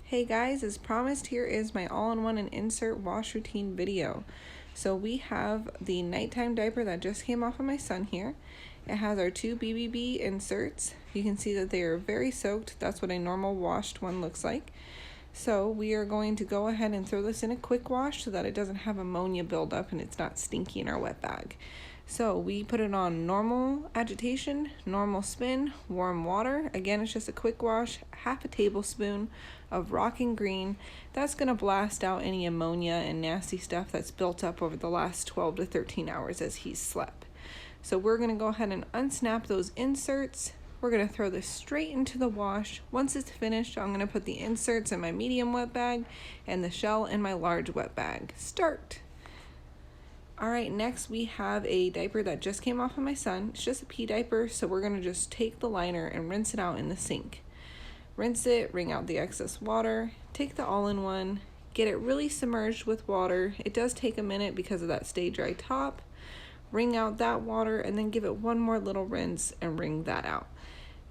Hey guys, as promised, here is my all-in-one and insert wash routine video. So we have the nighttime diaper that just came off of my son here. It has our two BBB inserts. You can see that they are very soaked. That's what a normal washed one looks like. So we are going to go ahead and throw this in a quick wash so that it doesn't have ammonia buildup and it's not stinky in our wet bag. So we put it on normal agitation, normal spin, warm water. Again, it's just a quick wash, half a tablespoon of rocking green. That's gonna blast out any ammonia and nasty stuff that's built up over the last 12 to 13 hours as he's slept. So we're gonna go ahead and unsnap those inserts. We're gonna throw this straight into the wash. Once it's finished, I'm gonna put the inserts in my medium wet bag and the shell in my large wet bag. Start. All right, next we have a diaper that just came off of my son. It's just a pee diaper, so we're gonna just take the liner and rinse it out in the sink. Rinse it, wring out the excess water, take the all-in-one, get it really submerged with water. It does take a minute because of that stay dry top. Wring out that water and then give it one more little rinse and wring that out.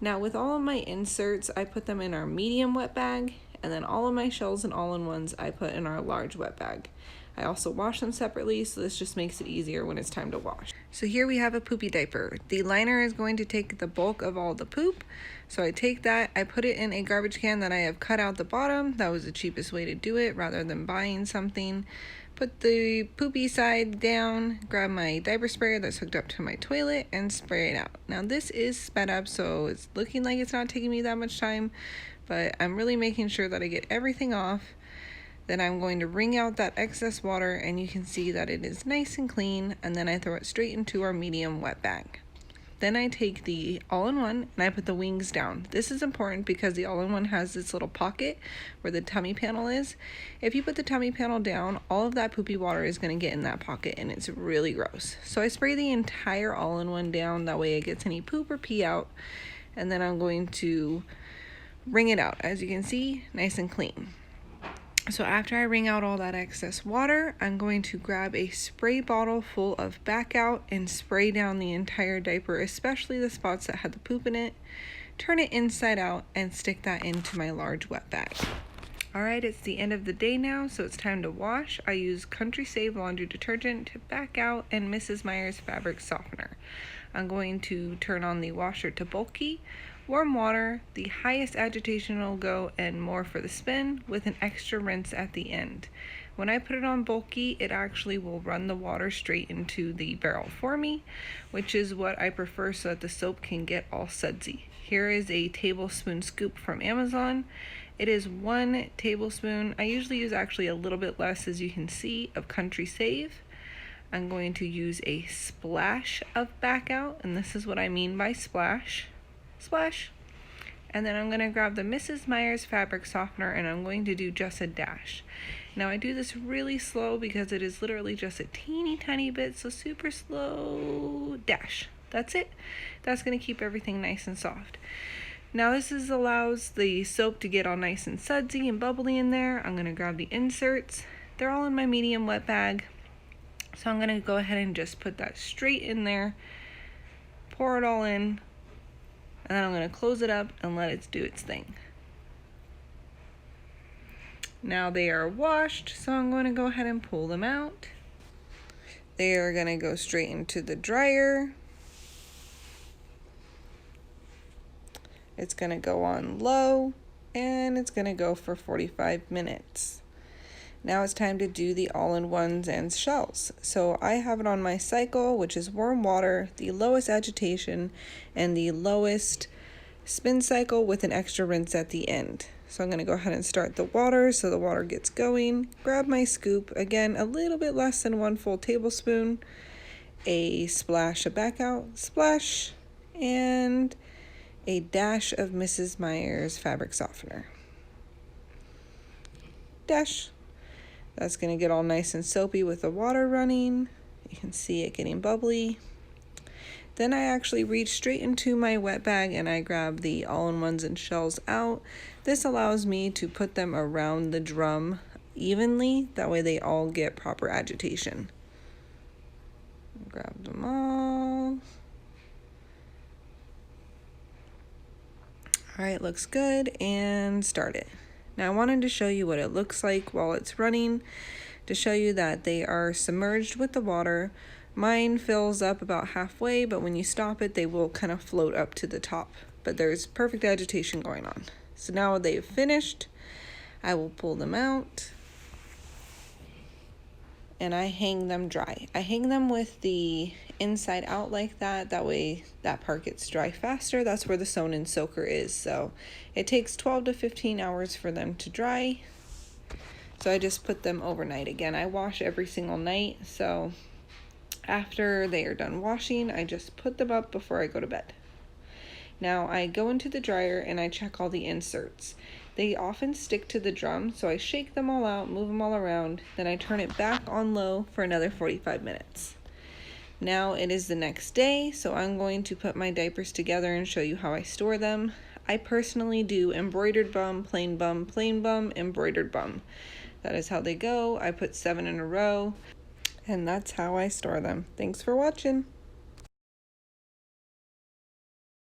Now with all of my inserts, I put them in our medium wet bag, and then all of my shells and all-in-ones I put in our large wet bag. I also wash them separately, so this just makes it easier when it's time to wash. So here we have a poopy diaper. The liner is going to take the bulk of all the poop. So I take that, I put it in a garbage can that I have cut out the bottom. That was the cheapest way to do it rather than buying something. Put the poopy side down, grab my diaper sprayer that's hooked up to my toilet and spray it out. Now this is sped up, so it's looking like it's not taking me that much time, but I'm really making sure that I get everything off. Then I'm going to wring out that excess water and you can see that it is nice and clean, and then I throw it straight into our medium wet bag. Then I take the all-in-one and I put the wings down. This is important because the all-in-one has this little pocket where the tummy panel is. If you put the tummy panel down, all of that poopy water is going to get in that pocket and it's really gross. So I spray the entire all-in-one down, that way it gets any poop or pee out, and then I'm going to wring it out. As you can see, nice and clean. So after I wring out all that excess water, I'm going to grab a spray bottle full of back out and spray down the entire diaper, especially the spots that had the poop in it. Turn it inside out and stick that into my large wet bag. All right, it's the end of the day now, so it's time to wash. I use Country Save laundry detergent, back out, and Mrs. Meyer's fabric softener. I'm going to turn on the washer to bulky. Warm water, the highest agitation will go, and more for the spin with an extra rinse at the end. When I put it on bulky, it actually will run the water straight into the barrel for me, which is what I prefer so that the soap can get all sudsy. Here is a tablespoon scoop from Amazon. It is 1 tablespoon. I usually use actually a little bit less, as you can see, of Country Save. I'm going to use a splash of back out, and this is what I mean by splash. Splash. And then I'm going to grab the Mrs. Meyer's fabric softener and I'm going to do just a dash. Now I do this really slow because it is literally just a teeny tiny bit, so super slow dash. That's it. That's going to keep everything nice and soft. Now this allows the soap to get all nice and sudsy and bubbly in there. I'm going to grab the inserts. They're all in my medium wet bag. So I'm going to go ahead and just put that straight in there. Pour it all in. And then I'm going to close it up and let it do its thing. Now they are washed, so I'm going to go ahead and pull them out. They are going to go straight into the dryer. It's going to go on low, and it's going to go for 45 minutes. Now it's time to do the all-in-ones and shells. So I have it on my cycle, which is warm water, the lowest agitation, and the lowest spin cycle with an extra rinse at the end. So I'm going to go ahead and start the water so the water gets going. Grab my scoop, again a little bit less than 1 full tablespoon, a splash of back out, splash, and a dash of Mrs. Meyer's fabric softener. Dash. That's going to get all nice and soapy with the water running. You can see it getting bubbly. Then I actually reach straight into my wet bag and I grab the all-in-ones and shells out. This allows me to put them around the drum evenly. That way they all get proper agitation. Grab them all. All right, looks good, and start it. Now I wanted to show you what it looks like while it's running, to show you that they are submerged with the water. Mine fills up about halfway, but when you stop it, they will kind of float up to the top. But there's perfect agitation going on. So now they've finished, I will pull them out and I hang them dry. I hang them with the inside out like that. That way that part gets dry faster. That's where the sewn-in soaker is. So it takes 12 to 15 hours for them to dry. So I just put them overnight. Again, I wash every single night. So after they are done washing, I just put them up before I go to bed. Now I go into the dryer and I check all the inserts. They often stick to the drum, so I shake them all out, move them all around, then I turn it back on low for another 45 minutes. Now it is the next day, so I'm going to put my diapers together and show you how I store them. I personally do embroidered bum, plain bum, embroidered bum. That is how they go. I put 7 in a row, and that's how I store them. Thanks for watching.